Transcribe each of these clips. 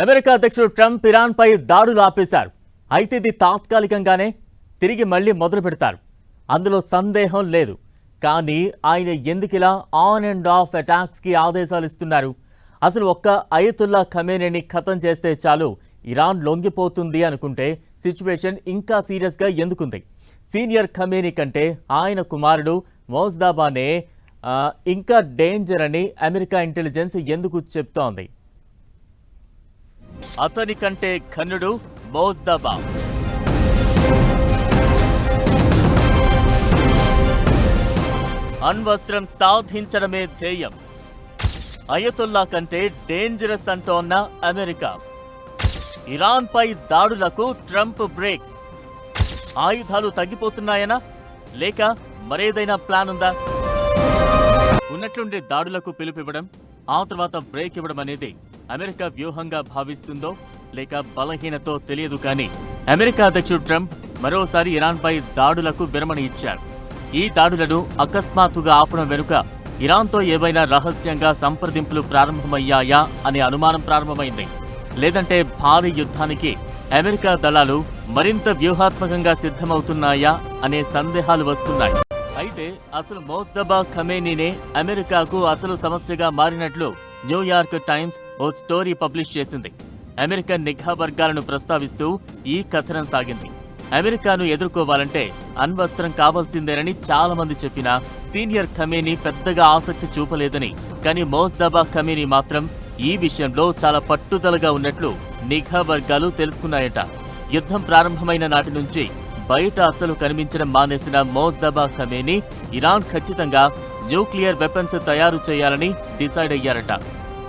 America అధ్యక్షుడు Trump ఇరాన్పై దాడులు ఆపేశారు. అయితే ఇది తాత్కాలికంగానే తిరిగి మళ్లీ మొదలు పెడతారు. అందులో సందేహం లేదు. కానీ ఆయన ఎందుకిలా ఆన్ అండ్ ఆఫ్ అటాక్స్కి ఆదేశాలు ఇస్తున్నారు? అసలు ఒక్క అయతుల్లా ఖమేనీని ఖతం చేస్తే చాలు ఇరాన్ లొంగిపోతుంది అనుకుంటే సిచ్యువేషన్ ఇంకా సీరియస్గా ఎందుకుంది? సీనియర్ ఖమేనీ కంటే ఆయన కుమారుడు మోజ్దాబానే ఇంకా డేంజర్ అని అమెరికా ఇంటెలిజెన్స్ ఎందుకు చెప్తోంది? అతని కంటే ఘనుడు మోజ్దాబా. అణ్వస్త్రం సాధించడమే ధ్యేయం. అయతుల్లా కంటే డేంజరస్ అంటోన్న అమెరికా. ఇరాన్పై దాడులకు ట్రంప్ బ్రేక్. ఆయుధాలు తగ్గిపోతున్నాయనా లేక మరేదైనా ప్లాన్ ఉందా? ఉన్నట్లుండి దాడులకు పిలుపివ్వడం, ఆ తర్వాత బ్రేక్ ఇవ్వడం అనేది అమెరికా వ్యూహంగా భావిస్తుందో లేక బలహీనతో తెలియదు. కానీ అమెరికా అధ్యక్షుడు ట్రంప్ మరోసారి ఇరాన్పై దాడులకు విరమణ ఇచ్చారు. ఈ దాడులను అకస్మాత్తుగా ఆపడం వెనుక ఇరాన్తో ఏవైనా రహస్యంగా సంప్రదింపులు ప్రారంభమయ్యాయా అనే అనుమానం ప్రారంభమైంది. లేదంటే భారీ యుద్ధానికి అమెరికా దళాలు మరింత వ్యూహాత్మకంగా సిద్ధమవుతున్నాయా అనే సందేహాలు వస్తున్నాయి. అయితే అసలు మోజ్దాబా ఖమేనీనే అమెరికాకు అసలు సమస్యగా మారినట్లు న్యూయార్క్ టైమ్స్ ఓ స్టోరీ పబ్లిష్ చేసింది. అమెరికన్ నిఘా వర్గాలను ప్రస్తావిస్తూ ఈ కథనం సాగింది. అమెరికాను ఎదుర్కోవాలంటే అణ్వస్త్రం కావాల్సిందేనని చాలా మంది చెప్పినా సీనియర్ ఖమేనీ పెద్దగా ఆసక్తి చూపలేదని, కానీ మోజ్దాబా ఖమేనీ మాత్రం ఈ విషయంలో చాలా పట్టుదలగా ఉన్నట్లు నిఘా వర్గాలు తెలుసుకున్నాయట. యుద్ధం ప్రారంభమైన నాటి నుంచి బయట అసలు కనిపించడం మానేసిన మోజ్దాబా ఖమేనీ ఇరాన్ ఖచ్చితంగా న్యూక్లియర్ వెపన్స్ తయారు చేయాలని డిసైడ్ అయ్యారట.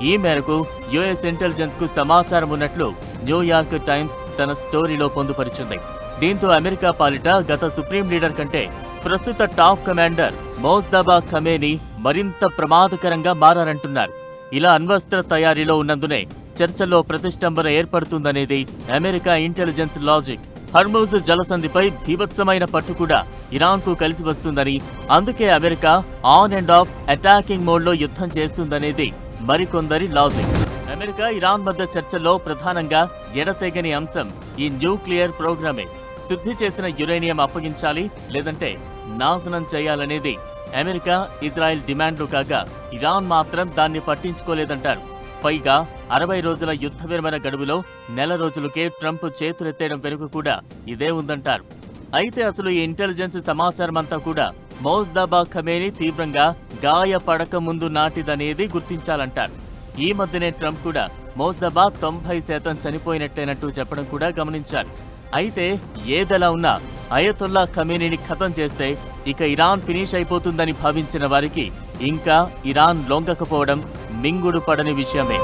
ఈ మేరకు యుఎస్ ఇంటెలిజెన్స్ కు సమాచారం ఉన్నట్లు న్యూయార్క్ టైమ్స్ తన స్టోరీలో పొందుపరిచింది. దీంతో అమెరికా పాలిట గత సుప్రీం లీడర్ కంటే ప్రస్తుత టాప్ కమాండర్ మోజ్దాబా ఖమేనీ మరింత ప్రమాదకరంగా మారారంటున్నారు. ఇలా అణ్వస్త్ర తయారీలో ఉన్నందునే చర్చల్లో ప్రతిష్టంభన ఏర్పడుతుందనేది అమెరికా ఇంటెలిజెన్స్ లాజిక్. హర్మూజ్ జలసంధిపై భీభత్సమైన పట్టు కూడా ఇరాన్కు కలిసి వస్తుందని, అందుకే America on and of attacking మోడ్లో యుద్ధం చేస్తుందనేది మరికొందరి లాజిక్. అమెరికా ఇరాన్ మధ్య చర్చల్లో ప్రధానంగా ఎడతెగని అంశం ఈ న్యూక్లియర్ ప్రోగ్రామే. శుద్ధి చేసిన యురేనియం అప్పగించాలి, లేదంటే నాశనం చేయాలనేది అమెరికా, ఇజ్రాయెల్ డిమాండ్లు కాగా ఇరాన్ మాత్రం దాన్ని పట్టించుకోలేదంటారు. పైగా 60 రోజుల యుద్ధ విరమణ గడువులో నెల రోజులకే ట్రంప్ చేతులెత్తేయడం వెనుక కూడా ఇదే ఉందంటారు. అయితే అసలు ఈ ఇంటెలిజెన్స్ సమాచారమంతా కూడా మోజ్దాబా ఖమేనీ తీవ్రంగా గాయపడక ముందు నాటిదనేది గుర్తించాలంటారు. ఈ మధ్యనే ట్రంప్ కూడా మోజ్దాబా 90% చనిపోయినట్టేనట్టు చెప్పడం కూడా గమనించారు. అయితే ఏదెలా ఉన్నా అయతుల్లా ఖమేనీని ఖతం చేస్తే ఇక ఇరాన్ ఫినిష్ అయిపోతుందని భావించిన వారికి ఇంకా ఇరాన్ లొంగకపోవడం మింగుడు పడని విషయమే.